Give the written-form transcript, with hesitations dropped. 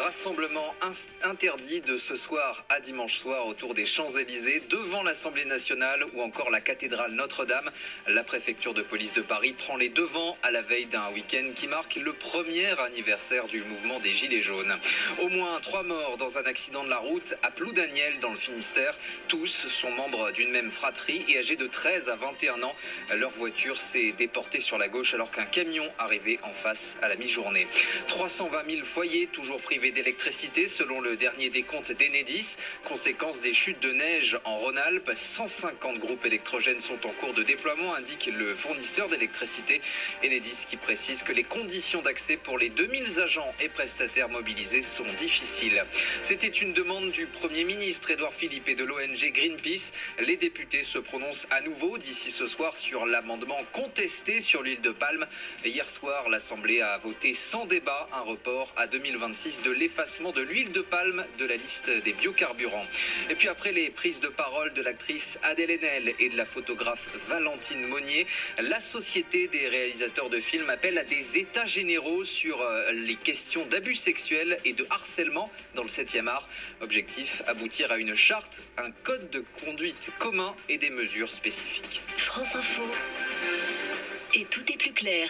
Rassemblement interdit de ce soir à dimanche soir autour des Champs-Élysées, devant l'Assemblée nationale ou encore la cathédrale Notre-Dame. La préfecture de police de Paris prend les devants à la veille d'un week-end qui marque le premier anniversaire du mouvement des Gilets jaunes. Au moins 3 morts dans un accident de la route à Ploudaniel dans le Finistère. Tous sont membres d'une même fratrie et âgés de 13 à 21 ans. Leur voiture s'est déportée sur la gauche alors qu'un camion arrivait en face à la mi-journée. 320 000 foyers toujours privés d'électricité selon le dernier décompte d'Enedis. Conséquence des chutes de neige en Rhône-Alpes, 150 groupes électrogènes sont en cours de déploiement, indique le fournisseur d'électricité. Enedis qui précise que les conditions d'accès pour les 2000 agents et prestataires mobilisés sont difficiles. C'était une demande du Premier ministre Édouard Philippe et de l'ONG Greenpeace. Les députés se prononcent à nouveau d'ici ce soir sur l'amendement contesté sur l'huile de palme. Hier soir, l'Assemblée a voté sans débat un report à 2026 de l'effacement de l'huile de palme de la liste des biocarburants. Et puis après les prises de parole de l'actrice Adèle Haenel et de la photographe Valentine Monnier, la Société des réalisateurs de films appelle à des états généraux sur les questions d'abus sexuels et de harcèlement dans le 7e art. Objectif, aboutir à une charte, un code de conduite commun et des mesures spécifiques. France Info. Et tout est plus clair.